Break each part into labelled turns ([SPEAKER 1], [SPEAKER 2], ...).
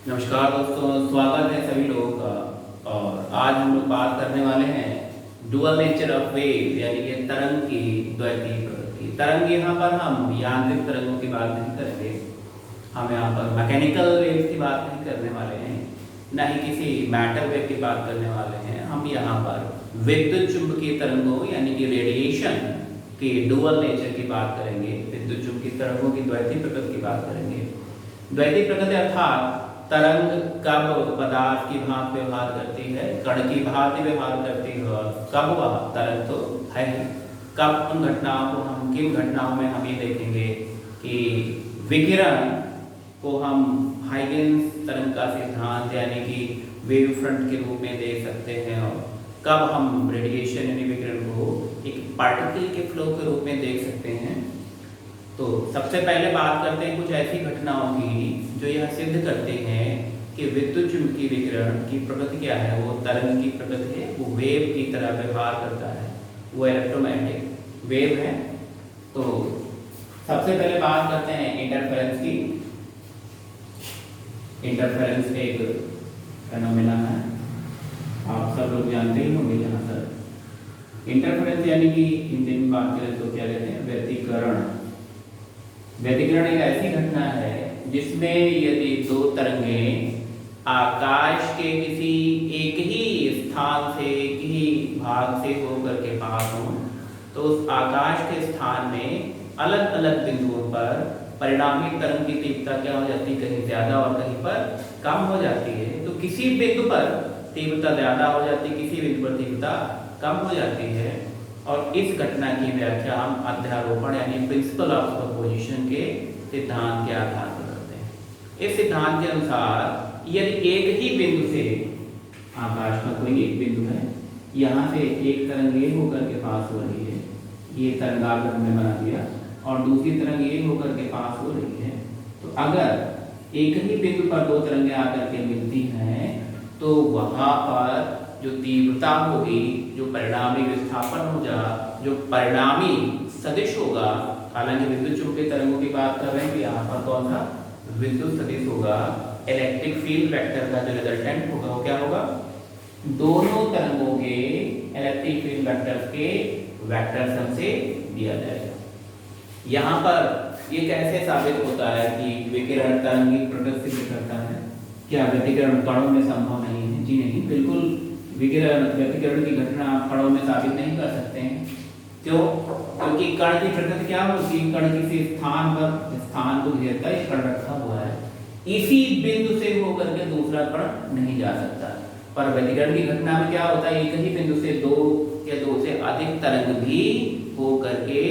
[SPEAKER 1] नमस्कार दोस्तों, स्वागत है सभी लोगों का। और आज हम लोग बात करने वाले हैं डुअल नेचर ऑफ वेव, यानी कि तरंग की द्वैतीय प्रकृति। तरंग यहाँ पर हम यांत्रिक तरंगों की बात नहीं करेंगे, हम यहाँ पर मैकेनिकल वेव की बात नहीं करने वाले हैं, न ही किसी मैटर वेव की बात करने वाले हैं। हम यहाँ पर विद्युत चुंबकीय तरंगों यानी कि रेडिएशन की डुअल नेचर की बात करेंगे, विद्युत चुंबकीय तरंगों की द्वैतीय प्रकृति की बात करेंगे। द्वैतीय प्रकृति अर्थात तरंग कब पदार्थ की भांति व्यवहार करती है, कण की भांति व्यवहार करती है, और कब वह तरंग तो है ही, कब उन घटनाओं को हम किन घटनाओं में हम ये देखेंगे कि विकिरण को हम हाइगेंस तरंग का सिद्धांत यानी कि वेव फ्रंट के रूप में देख सकते हैं, और कब हम रेडिएशन यानी विकिरण को एक पार्टिकल के फ्लो के रूप में देख सकते हैं। तो सबसे पहले बात करते हैं कुछ ऐसी घटनाओं की जो यह सिद्ध करते हैं कि विद्युत चुंबकीय विकिरण की प्रकृति क्या है, वो तरंग की प्रकृति है, वो वेव की तरह व्यवहार करता है, वो इलेक्ट्रोमैग्नेटिक वेव है। तो सबसे पहले बात करते हैं इंटरफेरेंस की। इंटरफेरेंस एक फेनोमेना है, आप सब लोग जानते ही होंगे। यहाँ पर इंटरफेरेंस यानी कि हिंदी में बात करें तो क्या कहते हैं, व्यतिकरण। व्यतिकरण एक ऐसी घटना है जिसमें यदि दो तरंगें आकाश के किसी एक ही स्थान से, एक ही भाग से होकर के पास हों, तो उस आकाश के स्थान में अलग अलग बिंदुओं पर परिणामी तरंग की तीव्रता क्या हो जाती है, कहीं ज्यादा और कहीं पर कम हो जाती है। तो किसी बिंदु पर तीव्रता ज्यादा हो जाती है, किसी बिंदु पर तीव्रता कम हो जाती है, और इस घटना की व्याख्या हम अध्यारोपण यानी प्रिंसिपल ऑफ सुपरपोजिशन के सिद्धांत के आधार पर करते हैं। इस सिद्धांत के अनुसार यदि एक ही बिंदु से, आकाश का कोई एक बिंदु है, यहाँ से एक तरंग ये होकर के पास हो रही है, ये तरंगाग्र हमने बना दिया, और दूसरी तरंग ये होकर के पास हो रही है, तो अगर एक ही बिंदु पर दो तरंगें आकर के मिलती हैं तो वहाँ पर जो तीव्रता होगी, जो परिणामी विस्थापन होगा, जो परिणामी सदिश होगा, हालांकि विद्युत चुंबकीय तरंगों की बात कर रहे हैं कि यहाँ पर कौन सा विद्युत सदिश होगा, इलेक्ट्रिक फील्ड वेक्टर का जो रिजल्टेंट होगा वो क्या होगा, दोनों तरंगों के इलेक्ट्रिक फील्ड वेक्टर के वेक्टर सम से दिया जाएगा। यहाँ पर ये कैसे साबित होता है कि विकिरण तरंग की प्रकृति सिद्ध करता है? क्या व्यतिकरण कणों में संभव नहीं है? जी नहीं, बिल्कुल व्यतिकरण की घटना आप कणों में साबित नहीं कर सकते हैं। क्यों? क्योंकि कण की प्रकृति क्या होती है, कण किसी स्थान पर स्थान को घेरता है, कण रखा हुआ है, इसी बिंदु से होकर के दूसरा कण नहीं जा सकता। पर व्यतिकरण की घटना में क्या होता है, एक ही बिंदु से दो या दो से अधिक तरंग भी होकर के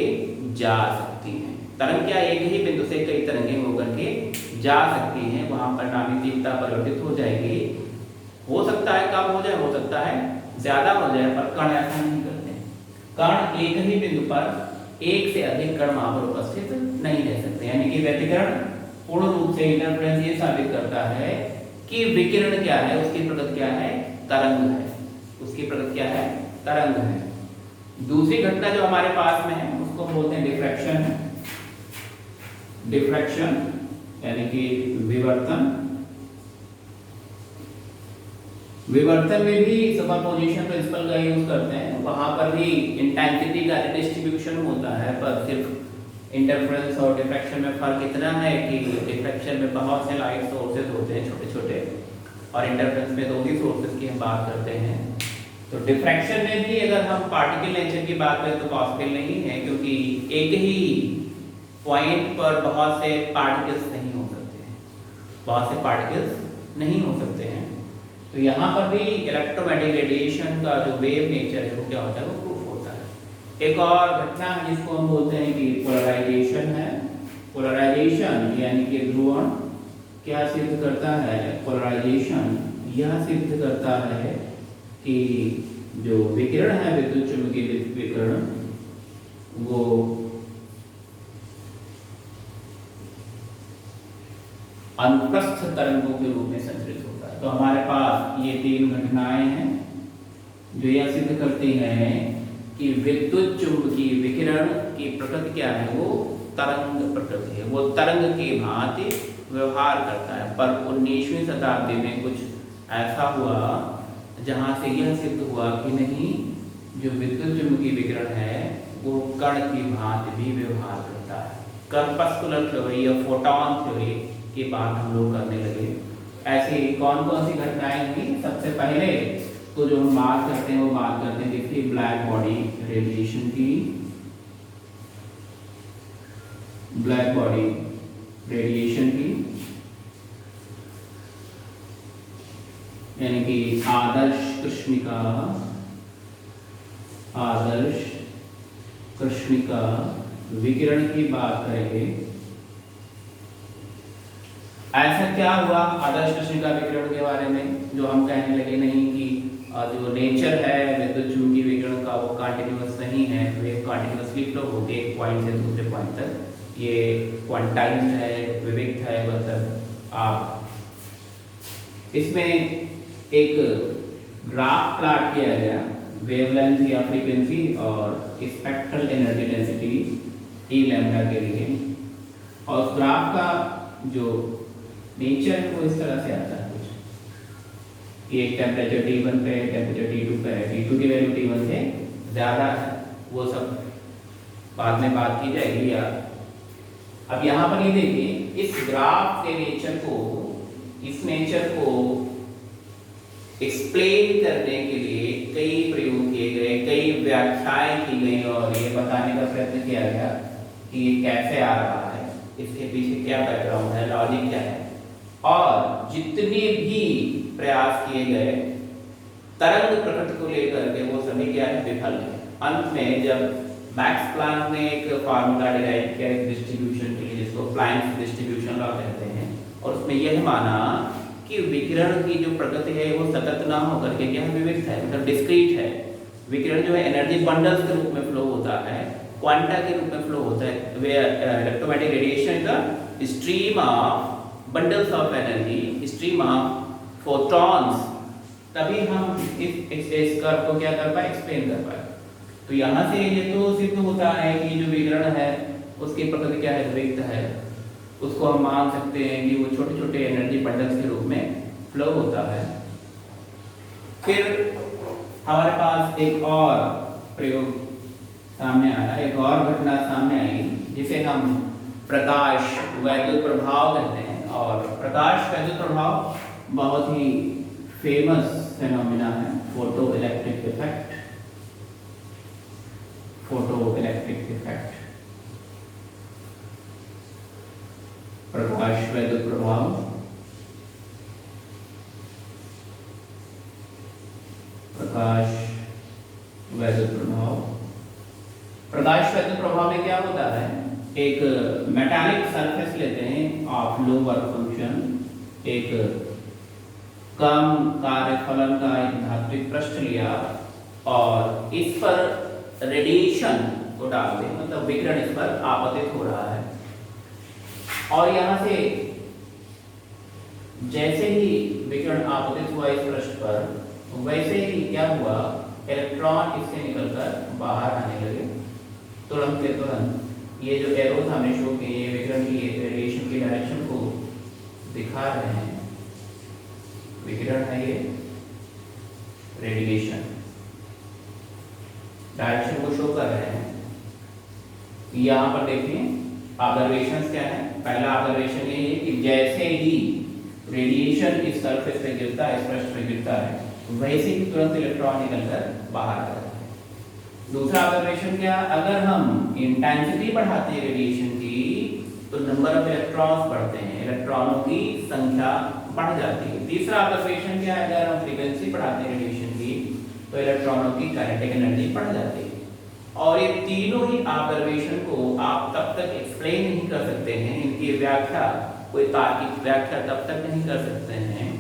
[SPEAKER 1] जा सकती हैं। तरंग क्या एक ही बिंदु से कई तरंगें होकर के जा सकती हैं, वहां परिणामी तीव्रता परिवर्तित हो जाएगी। हो सकता है कम हो जाए, हो सकता है ज्यादा हो जाए, पर कण ऐसा नहीं करते। कण एक ही बिंदु पर एक से अधिक कण वहां पर उपस्थित नहीं रह सकते। यानी कि व्यतिकरण पूर्ण रूप से इंटरफेरेंस ये साबित करता है कि विकिरण क्या है, उसकी प्रकृति क्या है, तरंग है। उसकी प्रकृति क्या है, तरंग है। दूसरी घटना जो हमारे पास में है उसको बोलते हैं डिफ्रैक्शन है। डिफ्रैक्शन यानी कि विवर्तन। विवर्तन में भी सुपरपोजिशन प्रिंसिपल का यूज करते हैं, वहां पर भी इंटेंसिटी का डिस्ट्रीब्यूशन होता है, पर सिर्फ इंटरफेरेंस और डिफ्रैक्शन में फर्क इतना है कि डिफ्रैक्शन में बहुत से लाइट सोर्सेज होते हैं छोटे छोटे, और इंटरफेरेंस में दो ही सोर्सेज की हम बात करते हैं। तो डिफ्रैक्शन में भी अगर हम पार्टिकल नेचर की बात करें तो पॉसिबल नहीं है, क्योंकि एक ही पॉइंट पर बहुत से पार्टिकल्स नहीं हो सकते हैं, बहुत से पार्टिकल्स नहीं हो सकते हैं। तो यहाँ पर भी इलेक्ट्रोमैग्नेटिक रेडिएशन का जो वेव नेचर है वो क्या होता है, वो प्रूफ होता है। एक और घटना है जिसको हम बोलते हैं कि पोलराइजेशन है। पोलराइजेशन यानी कि ध्रुवण क्या सिद्ध करता है, पोलराइजेशन यह सिद्ध करता है कि जो विकिरण है, विद्युत चुंबकीय विकिरण, वो अनुप्रस्थ तरंगों के रूप में संचरित होता है। तो हमारे पास ये तीन घटनाएं हैं जो यह सिद्ध करती हैं कि विद्युत चुंबकीय विकिरण की प्रकृति क्या है, वो तरंग प्रकृति है, वो तरंग की भांति व्यवहार करता है। पर 19वीं शताब्दी में कुछ ऐसा हुआ जहाँ से यह सिद्ध हुआ कि नहीं, जो विद्युत चुम्बकीय विकिरण है वो कण की भांति भी व्यवहार करता है। कर्पस्कुलर थ्योरी या फोटॉन थ्योरी की बात हम लोग करने लगे। ऐसी कौन कौन सी घटनाएं हुई? सबसे पहले तो जो हम बात करते हैं वो बात करते हैं देखिए ब्लैक बॉडी रेडिएशन की। ब्लैक बॉडी रेडिएशन की यानी कि आदर्श कृष्णिका विकिरण की बात करेंगे। ऐसा क्या हुआ आदर्श कृष्णिका विकिरण के बारे में, जो हम कहने लगे नहीं कि जो नेचर है विद्युत चुम्बकीय विकिरण का वो कंटिन्यूअस नहीं है, वे कंटिन्यूअसली फ्लो होते एक पॉइंट से दूसरे पॉइंट तक, ये क्वांटाइज्ड है, विविक्त है। मतलब आप इसमें एक ग्राफ प्लॉट किया गया वेवलेंथ या फ्रीक्वेंसी और स्पेक्ट्रल एनर्जी डेंसिटी ई लैम्डा के लिए, और उस ग्राफ का जो नेचर है वो इस तरह से आता है कुछ कि एक टेम्परेचर T1 पे, टेम्परेचर T2 पे, T2 की वैल्यू T1 से ज़्यादा है, वो सब बाद में बात की जाएगी। या अब यहाँ पर ये देखिए इस ग्राफ के नेचर को, इस नेचर को एक्सप्लेन करने के लिए कई प्रयोग किए गए, कई व्याख्याएं की गई और ये बताने का प्रयत्न किया गया कि ये कैसे आ रहा है, इसके पीछे क्या बैकग्राउंड है, लॉजिक क्या है। और जितने भी प्रयास किए गए तरंग प्रकृति को लेकर के वो सभी क्या है, विफल है। अंत में जब मैक्स प्लैंक ने एक फार्मूला डिराइव किया एक डिस्ट्रीब्यूशन के लिए, जिसको प्लैंक्स डिस्ट्रीब्यूशन लॉ कहते हैं, और उसमें यह माना कि विकिरण की जो प्रकृति है वो सतत ना होकर के क्या विविक्त है, मतलब डिस्क्रीट है। विकिरण जो है एनर्जी बंडल्स के रूप में फ्लो होता है, क्वांटा के रूप में फ्लो होता है। वे electromagnetic radiation is the stream of bundles of energy, stream of photons. तभी हम इस कर्व को क्या कर पाए, एक्सप्लेन कर पाए। तो यहाँ से ये तो सिद्ध होता है कि जो विकिरण है उसकी प्रकृति क्या है, विविक्त है। उसको हम मान सकते हैं कि वो छोटे छोटे एनर्जी बंडल्स के रूप में फ्लो होता है। फिर हमारे पास एक और प्रयोग सामने आया, एक और घटना सामने आई जिसे हम प्रकाश वैद्युत प्रभाव कहते हैं। और प्रकाश वैद्युत प्रभाव बहुत ही फेमस फेनोमेना है, photo electric effect. Photo electric effect, प्रकाश वैद्युत प्रभाव। प्रकाश वैद्युत प्रभाव, प्रकाश वैद्युत प्रभाव में क्या होता है, एक मेटालिक सरफेस लेते हैं ऑफ लो वर्क फंक्शन, एक कम कार्यफलन का एक धात्विक पृष्ठ लिया और इस पर रेडिएशन को डाल दें, मतलब विकिरण इस पर आपतित हो रहा है। और यहाँ से जैसे ही विकिरण आपतित हुआ इस पृष्ठ पर, वैसे ही क्या हुआ, इलेक्ट्रॉन इससे निकलकर बाहर आने लगे तुरंत के तुरंत। ये जो एरोस हमने शो किए ये विकिरण की रेडिएशन की डायरेक्शन को दिखा रहे हैं। विकिरण है ये, रेडिएशन डायरेक्शन को शो कर रहे हैं। यहाँ पर देखिए ऑब्जर्वेशंस क्या है। पहला ऑब्जर्वेशन ये है कि जैसे ही रेडिएशन इस सरफेस पे गिरता है, इस पृष्ठ पे गिरता है, वैसे ही तुरंत इलेक्ट्रॉन निकलकर बाहर आ जाता है। दूसरा ऑब्जर्वेशन क्या, अगर हम इंटेंसिटी बढ़ाते हैं रेडिएशन की तो नंबर ऑफ इलेक्ट्रॉन्स बढ़ते हैं, इलेक्ट्रॉनों की संख्या बढ़ जाती है। तीसरा ऑब्जर्वेशन क्या है, अगर हम फ्रीक्वेंसी बढ़ाते हैं रेडिएशन की तो इलेक्ट्रॉनों की काइनेटिक एनर्जी बढ़ जाती है। और ये तीनों ही ऑब्जर्वेशन को आप तब तक एक्सप्लेन नहीं कर सकते हैं, इनकी व्याख्या कोई तार्किक व्याख्या तब तक नहीं कर सकते हैं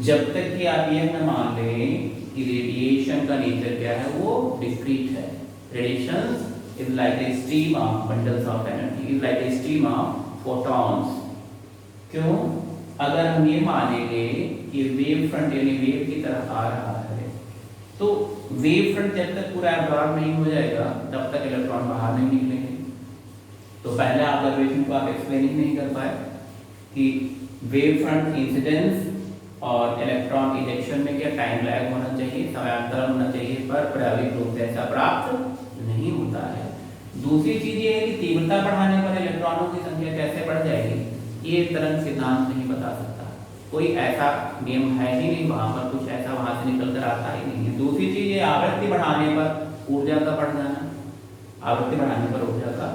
[SPEAKER 1] जब तक कि आप यह न मान लें कि रेडिएशन का नेचर क्या है, वो डिस्क्रीट है। Radiation is like a stream of bundles of energy, is like a stream of photons. क्यों? अगर हम ये मानेंगे कि वेव फ्रंट यानी वेव की तरह आ रहा है, तो वेव फ्रंट जब तक पूरा एब्जॉर्ब नहीं हो जाएगा तब तक इलेक्ट्रॉन बाहर नहीं निकलेंगे। तो पहले ऑब्जर्वेशन को आप एक्सप्लेन ही नहीं कर पाए कि वेव फ्रंट इंसिडेंस और इलेक्ट्रॉन इजेक्शन में क्या टाइम लैग होना चाहिए, समयांतरण होना चाहिए, पर प्रायोगिक रूप से ऐसा प्राप्त नहीं होता है। दूसरी चीज ये है कि तीव्रता बढ़ाने पर इलेक्ट्रॉनों की संख्या कैसे बढ़ जाएगी, ये तरंग सिद्धांत नहीं बता सकता। कोई ऐसा नियम है ही नहीं, वहां पर कुछ ऐसा वहां से निकल कर आता ही नहीं है। दूसरी चीज ये आवृत्ति बढ़ाने पर ऊर्जा का बढ़ जाना, आवृत्ति बढ़ाने पर ऊर्जा का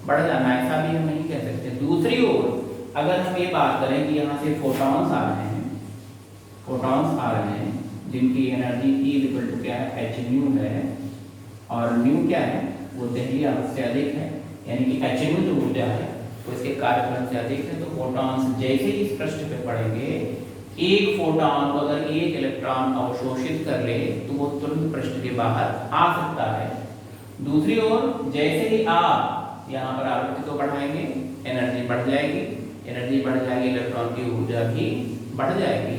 [SPEAKER 1] बढ़ जाना, ऐसा भी हम नहीं कह सकते। दूसरी ओर अगर हम ये बात करें कि यहाँ से फोटॉन्स आ रहे हैं, फोटॉन्स आ रहे हैं जिनकी एनर्जी E इक्वल टू क्या है, h न्यू है, और न्यू क्या है, वो दहलीय आवृत्ति से अधिक है, यानी कि h न्यू जो ऊर्जा है वो इसके कार्यफलन से अधिक है। तो फोटॉन्स जैसे ही इस पृष्ठ पे पड़ेंगे, एक फोटॉन को अगर एक इलेक्ट्रॉन अवशोषित कर ले तो वो तुरंत पृष्ठ के बाहर आ सकता है। दूसरी ओर जैसे ही आप यहाँ पर आवृत्ति को बढ़ाएंगे, एनर्जी बढ़ जाएगी, एनर्जी बढ़ जाएगी, इलेक्ट्रॉन की ऊर्जा भी बढ़ जाएगी।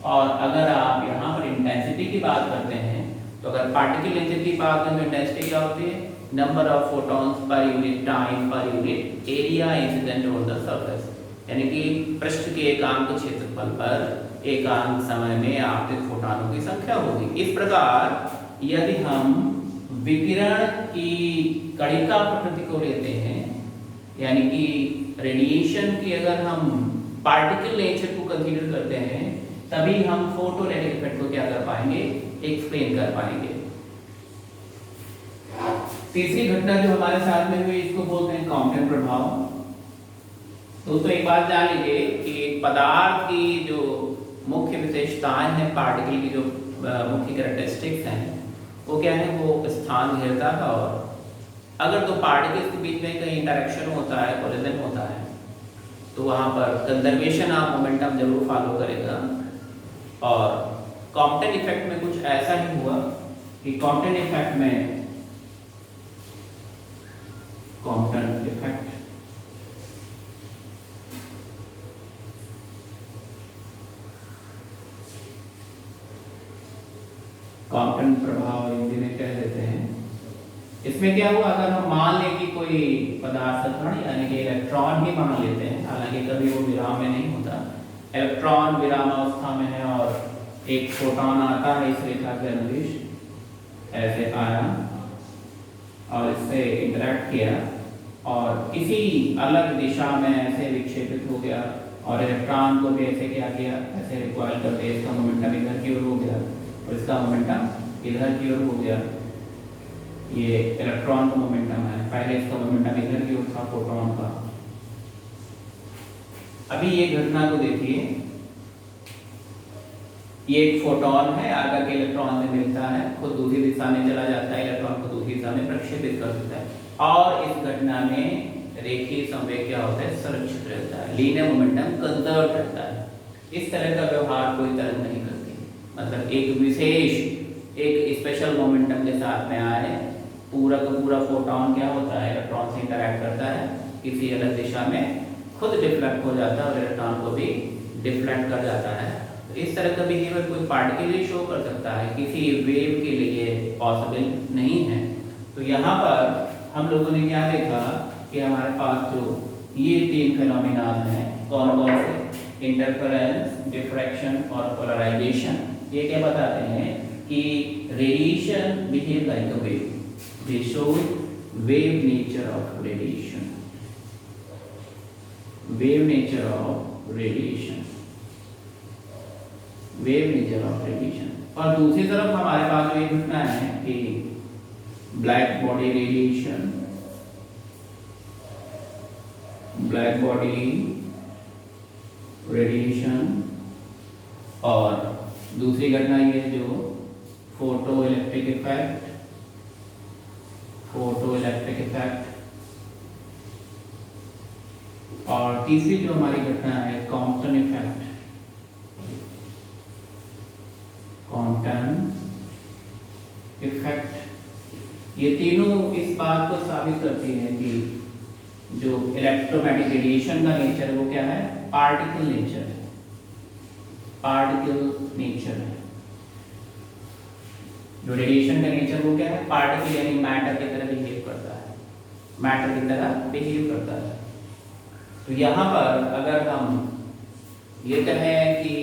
[SPEAKER 1] और अगर आप यहाँ पर इंटेंसिटी की बात करते हैं, तो अगर पार्टिकल नेचर की बात करें तो इंटेंसिटी क्या होती है, number of photons per unit time per unit area incident on the surface, यानी कि पृष्ठ के एकांक क्षेत्रफल पर एकांक समय में आपतित फोटॉनों की संख्या होगी। इस प्रकार यदि हम विकिरण की कणिका प्रकृति को लेते हैं, यानी कि रेडिएशन की अगर हम पार्टिकल नेचर को कंसीडर करते हैं, तभी हम फोटोरेडिक इफेक्ट को क्या कर पाएंगे, एक्सप्लेन कर पाएंगे। तीसरी घटना जो हमारे साथ में हुई, इसको बोलते हैं कॉम्पटन प्रभाव। दोस्तों एक बात जान लीजिए कि पदार्थ की जो मुख्य विशेषताएं हैं, पार्टिकल की जो मुख्य कैरेक्टरिस्टिक्स हैं, वो क्या है, वो स्थान घेरता है। और अगर दो पार्टिकल्स के बीच में कहीं इंटरेक्शन होता है, कोलिजन होता है, तो वहां पर कंजर्वेशन ऑफ मोमेंटम जरूर फॉलो करेगा। और कॉम्पटन इफेक्ट में कुछ ऐसा ही हुआ कि कॉम्पटन इफेक्ट में कॉम्पटन प्रभाव हिंदी में कह देते हैं। इसमें क्या हुआ, अगर हम मान लें कि कोई पदार्थ कण यानी कि इलेक्ट्रॉन ही मान लेते हैं, हालांकि कभी वो विराम में नहीं होता, इलेक्ट्रॉन विरामावस्था में है और एक फोटॉन आता है इस रेखा के अनुदिश, ऐसे आया और इससे इंटरेक्ट किया और किसी अलग दिशा में ऐसे विक्षेपित हो गया, और इलेक्ट्रॉन को भी ऐसे क्या किया, ऐसे रिकॉइल करके इसका मोमेंटम इधर की ओर हो गया और इसका मोमेंटम इधर की ओर हो गया। ये इलेक्ट्रॉन का मोमेंटम है, पहले इसका मोमेंटम इधर की ओर था फोटॉन का। अभी ये घटना को देखिए, ये एक फोटॉन है, आकर के इलेक्ट्रॉन से मिलता है, खुद दूसरी दिशा में चला जाता है, इलेक्ट्रॉन को दूसरी दिशा में प्रक्षेपित कर देता है, और इस घटना में रेखीय संवेग क्या होता है, संरक्षित रहता है, लीनियर मोमेंटम कंजर्व रहता है। इस तरह का व्यवहार कोई तरंग नहीं करती, मतलब एक विशेष, एक स्पेशल मोमेंटम के साथ में आए, पूरा का पूरा फोटॉन क्या होता है, इलेक्ट्रॉन से इंटरैक्ट करता है, किसी अलग दिशा में खुद डिफ्लेक्ट हो जाता है और इलेक्ट्रॉन को भी डिफ्लेक्ट कर जाता है। तो इस तरह का बिहेवियर कोई पार्टिकल ही शो कर सकता है, किसी वेव के लिए पॉसिबल नहीं है। तो यहाँ पर हम लोगों ने क्या देखा कि हमारे पास जो ये तीन फिनोमेना हैं, कौन कौन से, इंटरफेरेंस, डिफ्रैक्शन और पोलराइजेशन, ये क्या बताते हैं कि radiation behave like a wave, they show wave nature of radiation, wave nature of radiation, wave nature of radiation. और दूसरी तरफ हमारे पास जो ये घटना है कि black body radiation, black body radiation, और दूसरी घटना ये जो photo electric effect, photo electric effect, और तीसरी जो हमारी घटना है कॉम्पटन इफेक्ट, कॉम्पटन इफेक्ट। ये तीनों इस बात को साबित करती है कि जो इलेक्ट्रोमैग्नेटिक रेडिएशन का नेचर है वो क्या है, पार्टिकल नेचर है, पार्टिकल नेचर है। जो रेडिएशन का नेचर वो क्या है, पार्टिकल यानी मैटर की तरह बिहेव करता है। मैटर की तरह बिहेव करता है। तो यहाँ पर अगर हम ये कहें कि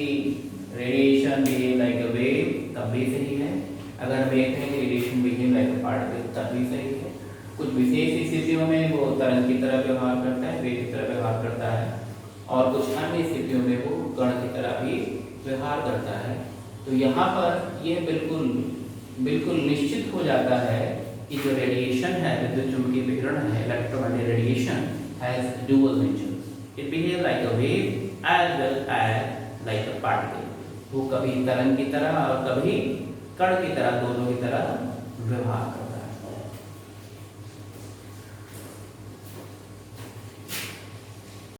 [SPEAKER 1] radiation behave like a wave, तब भी सही है। अगर हम ये कहें कि radiation behave like a particle, तब भी सही है। कुछ विशेष स्थितियों में वो तरंग की तरह व्यवहार करता है, वेव की तरह व्यवहार करता है, और कुछ अन्य स्थितियों में वो कण की तरह भी व्यवहार करता है। तो यहाँ पर यह बिल्कुल निश्चित हो जाता है कि जो रेडिएशन है, विद्युत चुम्बकीय विकिरण है, electromagnetic radiation has dual nature. It behave like a wave as well as like a particle. वो कभी तरंग की तरह और कभी कण की तरह, दोनों की तरह व्यवहार करता है।